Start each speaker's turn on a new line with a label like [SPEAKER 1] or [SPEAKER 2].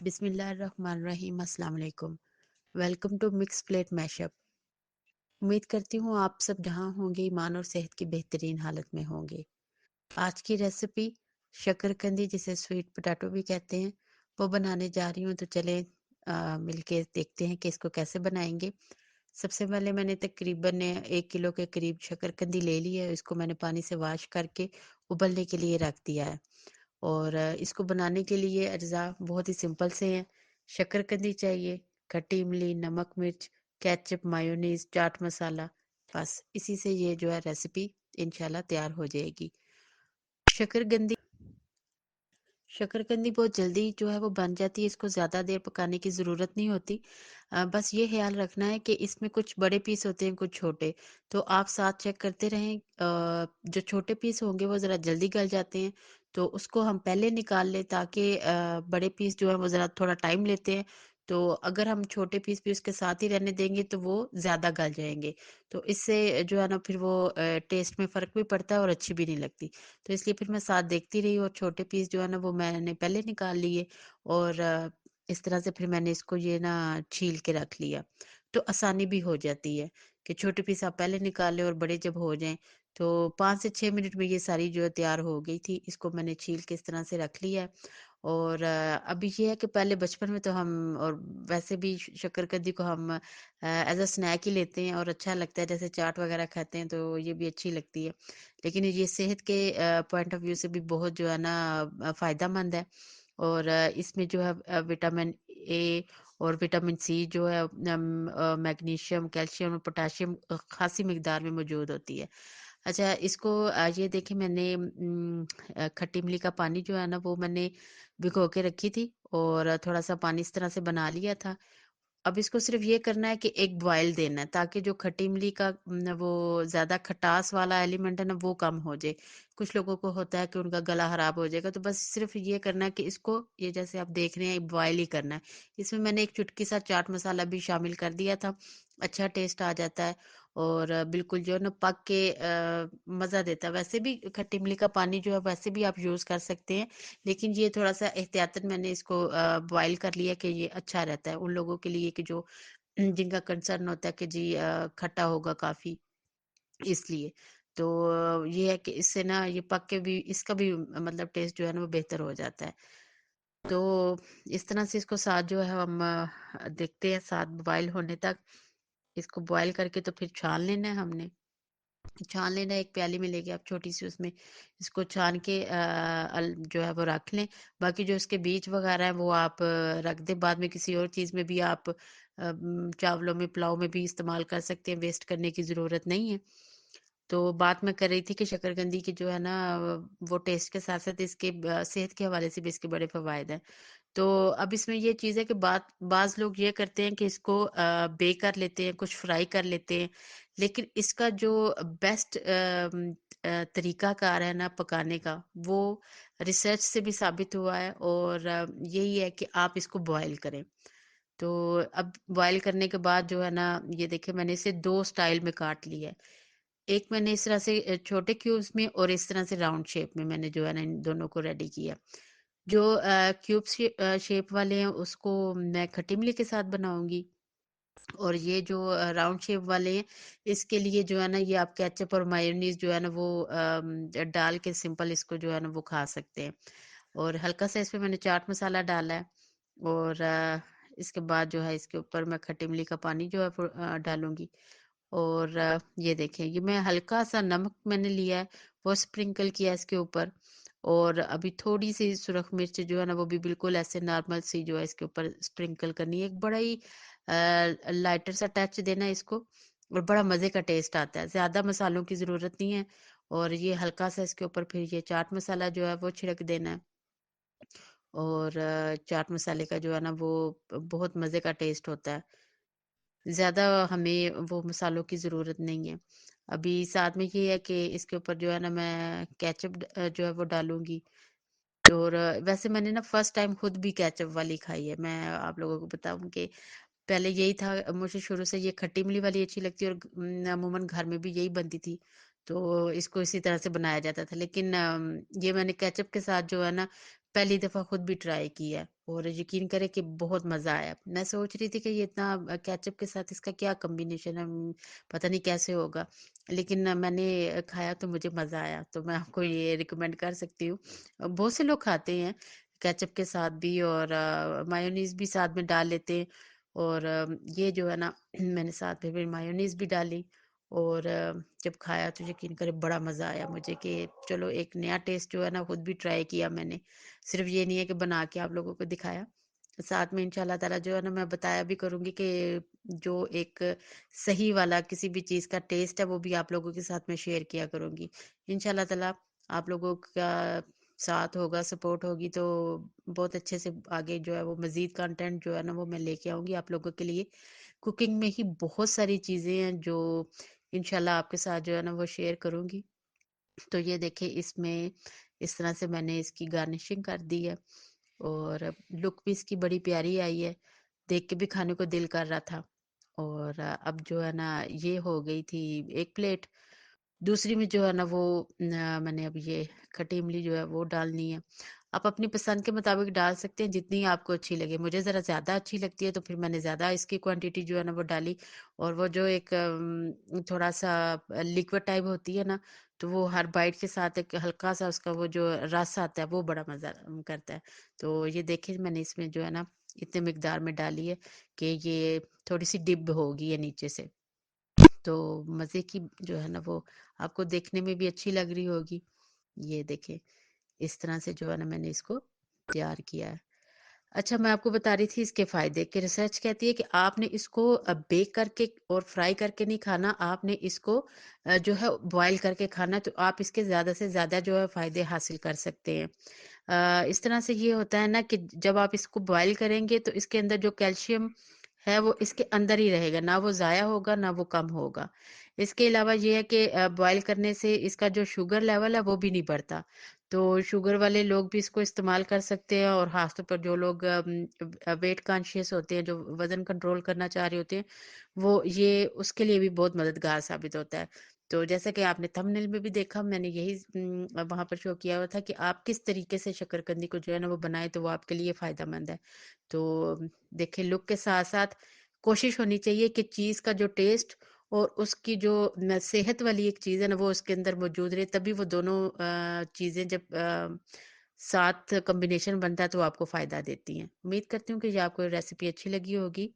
[SPEAKER 1] बिस्मिल्लाहिर्रहमानिर्रहीम अस्सलाम वालेकुम। Welcome to mix plate mashup. उम्मीद करती हूँ आप सब जहाँ होंगे ईमान और सेहत की बेहतरीन हालत में होंगे। आज की रेसिपी शकरकंदी, जिसे स्वीट पोटैटो भी कहते हैं, वो बनाने जा रही हूँ। तो चलें मिलके देखते हैं कि इसको कैसे बनाएंगे। सबसे पहले मैंने तकरीबन 1 किलो के करीब शकरकंदी ले ली है। इसको मैंने पानी से वॉश करके उबलने के लिए रख दिया है। और इसको बनाने के लिए अज्जा बहुत ही सिंपल से हैं। शक्करकंदी चाहिए, खट्टी इमली, नमक मिर्च, केचप, मायोनीज, चाट मसाला। बस इसी से ये जो है रेसिपी इंशाल्लाह तैयार हो जाएगी। शक्करकंदी शकरकंदी बहुत जल्दी जो है वो बन जाती है। इसको ज़्यादा देर पकाने की ज़रूरत नहीं होती। बस ये ख्याल रखना है कि इसमें कुछ बड़े पीस होते हैं, कुछ छोटे। तो आप साथ चेक करते रहें। जो छोटे पीस होंगे वो ज़रा जल्दी गल जाते हैं, तो उसको हम पहले निकाल लें, ताकि बड़े पीस जो है वो ज़रा थोड़ा टाइम लेते हैं। तो अगर हम छोटे पीस भी उसके साथ ही रहने देंगे तो वो ज़्यादा गल जाएंगे। तो इससे जो है ना फिर वो टेस्ट में फ़र्क भी पड़ता है और अच्छी भी नहीं लगती। तो इसलिए फिर मैं साथ देखती रही, और छोटे पीस जो है ना वो मैंने पहले निकाल लिए। और इस तरह से फिर मैंने इसको ये ना छील के रख लिया। तो आसानी भी हो जाती है कि छोटे पीस आप पहले निकाल लें और बड़े जब हो जाएं। तो 5 से 6 मिनट में ये सारी जो है तैयार हो गई थी। इसको मैंने छील के इस तरह से रख लिया है। और अभी ये है कि पहले बचपन में तो हम, और वैसे भी शकरकंदी को हम एज अ स्नैक ही लेते हैं, और अच्छा लगता है, जैसे चाट वगैरह खाते हैं तो ये भी अच्छी लगती है। लेकिन ये सेहत के पॉइंट ऑफ व्यू से भी बहुत जो है ना फायदेमंद है। और इसमें जो है विटामिन ए और विटामिन सी जो है, मैग्नीशियम, कैल्शियम और पोटाशियम खासी मिकदार में मौजूद होती है। अच्छा, इसको ये देखिए, मैंने खट्टी इमली का पानी जो है ना वो मैंने भिगो के रखी थी, और थोड़ा सा पानी इस तरह से बना लिया था। अब इसको सिर्फ ये करना है कि एक बॉयल देना है, ताकि जो खट्टी इमली का वो ज्यादा खटास वाला एलिमेंट है ना वो कम हो जाए। कुछ लोगों को होता है कि उनका गला खराब हो जाएगा, तो बस सिर्फ ये करना है कि इसको, ये जैसे आप देख रहे हैं, बॉयल ही करना है। इसमें मैंने एक चुटकी सा चाट मसाला भी शामिल कर दिया था। अच्छा टेस्ट आ जाता है। और बिल्कुल जो है ना पक के मजा देता है। वैसे भी खट्टी इमली का पानी जो है वैसे भी आप यूज कर सकते हैं, लेकिन ये थोड़ा सा एहतियातन मैंने इसको बॉयल कर लिया, कि ये अच्छा रहता है उन लोगों के लिए कि जो जिनका कंसर्न होता है कि जी खट्टा होगा काफी, इसलिए। तो ये है कि इससे ना ये पक के भी इसका भी मतलब टेस्ट जो है ना वो बेहतर हो जाता है। तो इस तरह से इसको साथ जो है हम देखते हैं, साथ बॉयल होने तक। इसको बॉयल करके तो फिर छान लेना है हमने। छान लेना है, एक प्याली में लेके आप छोटी सी, उसमें इसको छान के जो है वो रख लें। बाकी जो इसके बीज वगैरह है वो आप रख दें, बाद में किसी और चीज में भी आप चावलों में, पुलाव में भी इस्तेमाल कर सकते हैं, वेस्ट करने की जरूरत नहीं है। तो बात मैं कर रही थी कि शकरकंदी की जो है ना वो टेस्ट के साथ साथ इसके सेहत के हवाले से भी इसके बड़े फवायद हैं। तो अब इसमें ये चीज़ है कि बाज लोग ये करते हैं कि इसको बेक कर लेते हैं, कुछ फ्राई कर लेते हैं। लेकिन इसका जो बेस्ट तरीकाकार है ना पकाने का, वो रिसर्च से भी साबित हुआ है। और यही है कि आप इसको बॉयल करें। तो अब बॉयल करने के बाद जो है ना, ये देखिए मैंने इसे 2 स्टाइल में काट लिया है। एक मैंने इस तरह से छोटे क्यूब्स में, और इस तरह से राउंड शेप में मैंने जो है ना इन दोनों को रेडी किया। जो क्यूब शेप वाले हैं उसको मैं खट्टी इमली के साथ बनाऊंगी। और ये जो राउंड शेप वाले हैं, इसके लिए जो है ना ये आप केचप और मायोनीज जो है ना वो डाल के सिंपल इसको जो है ना वो खा सकते हैं। और हल्का सा इसमें मैंने चाट मसाला डाला है। और इसके बाद जो है इसके ऊपर मैं खट्टी इमली का पानी जो है वो डालूंगी। और ये देखें, ये मैं हल्का सा नमक मैंने लिया है, वो स्प्रिंकल किया है इसके ऊपर। और अभी थोड़ी सी सुरख मिर्च जो है ना वो भी बिल्कुल ऐसे नॉर्मल सी जो है इसके ऊपर स्प्रिंकल करनी है। एक बड़ा ही लाइटर सा टच देना है इसको, और बड़ा मजे का टेस्ट आता है। ज्यादा मसालों की जरूरत नहीं है। और ये हल्का सा इसके ऊपर फिर ये चाट मसाला जो है वो छिड़क देना है। और चाट मसाले का जो है ना वो बहुत मजे का टेस्ट होता है। ज़्यादा हमें वो मसालों की ज़रूरत नहीं है। अभी साथ में ये है कि इसके ऊपर जो है ना मैं केचप जो है वो डालूँगी। और वैसे मैंने ना फर्स्ट टाइम खुद भी केचप वाली खाई है। मैं आप लोगों को बताऊँ कि पहले यही था, मुझे शुरू से ये खट्टी इमली वाली अच्छी लगती है, और अमूमन घर में भी यही बनती थी। तो इसको इसी तरह से बनाया जाता था। लेकिन ये मैंने केचप के साथ जो है ना पहली दफ़ा खुद भी ट्राई किया है और यकीन करें कि बहुत मज़ा आया। मैं सोच रही थी कि ये इतना केचअप के साथ इसका क्या कॉम्बिनेशन है, पता नहीं कैसे होगा। लेकिन मैंने खाया तो मुझे मज़ा आया, तो मैं आपको ये रिकमेंड कर सकती हूँ। बहुत से लोग खाते हैं केचअप के साथ भी और मायोनीज़ भी साथ में डाल लेते हैं और ये जो है ना मैंने साथ में फिर मायोनीज़ भी डाली और जब खाया तो यकीन करें बड़ा मज़ा आया मुझे कि चलो एक नया टेस्ट जो है ना खुद भी ट्राई किया मैंने। सिर्फ ये नहीं है कि बना के आप लोगों को दिखाया। साथ में इंशाल्लाह ताला जो है ना मैं बताया भी करूँगी कि जो एक सही वाला किसी भी चीज़ का टेस्ट है वो भी आप लोगों के साथ में शेयर किया करूँगी। इंशाल्लाह ताला आप लोगों का साथ होगा, सपोर्ट होगी तो बहुत अच्छे से आगे जो है वो मज़ीद कंटेंट जो है ना वो मैं लेके आऊँगी आप लोगों के लिए। कुकिंग में ही बहुत सारी चीज़ें हैं जो इंशाल्लाह आपके साथ जो है ना वो शेयर करूँगी। तो ये देखिए इसमें इस तरह से मैंने इसकी गार्निशिंग कर दी है और लुक भी इसकी बड़ी प्यारी आई है। देख के भी खाने को दिल कर रहा था और अब जो है ना ये हो गई थी 1 प्लेट। दूसरी में जो है ना वो मैंने अब ये खट्टी इमली जो है वो डालनी है। आप अपनी पसंद के मुताबिक डाल सकते हैं जितनी आपको अच्छी लगे। मुझे ज़रा ज़्यादा अच्छी लगती है तो फिर मैंने ज़्यादा इसकी क्वांटिटी जो है ना वो डाली और वो जो एक थोड़ा-सा लिक्विड टाइप होती है ना, तो वो हर बाइट के साथ एक हल्का-सा उसका वो जो रस आता है वो बड़ा मज़ा करता है। तो ये देखिए मैंने इसमें जो है ना इतने मिकदार में डाली है कि ये थोड़ी-सी डिप होगी ये नीचे से। तो मज़े की जो है ना वो आपको देखने में भी अच्छी लग रही होगी। ये देखें, इस तरह से जो है ना मैंने इसको तैयार किया है। अच्छा मैं आपको बता रही थी इसके फ़ायदे कि रिसर्च कहती है कि आपने इसको बेक करके और फ्राई करके नहीं खाना, आपने इसको जो है बॉयल करके खाना है, तो आप इसके ज़्यादा से ज़्यादा जो है फ़ायदे हासिल कर सकते हैं। इस तरह से ये होता है ना कि जब आप इसको बॉयल करेंगे तो इसके अंदर जो कैल्शियम है वो इसके अंदर ही रहेगा, ना वो ज़ाया होगा, ना वो कम होगा। इसके अलावा ये है कि बॉयल करने से इसका जो शुगर लेवल है वो भी नहीं बढ़ता। तो शुगर वाले लोग भी इसको इस्तेमाल कर सकते हैं और ख़ास तौर पर जो लोग वेट कॉन्शियस होते हैं, जो वज़न कंट्रोल करना चाह रहे होते हैं, वो ये उसके लिए भी बहुत मददगार साबित होता है। तो जैसा कि आपने थंबनेल में भी देखा मैंने यही वहाँ पर शो किया हुआ था कि आप किस तरीके से शकरकंदी को जो है ना वो बनाएँ तो वो आपके लिए फ़ायदेमंद है। तो देखिए लुक के साथ-साथ कोशिश होनी चाहिए कि चीज़ का जो टेस्ट और उसकी जो सेहत वाली एक चीज़ है ना वो उसके अंदर मौजूद रहे तभी वो दोनों चीज़ें जब साथ कॉम्बिनेशन बनता है तो आपको फ़ायदा देती हैं। उम्मीद करती हूँ कि ये आपको रेसिपी अच्छी लगी होगी।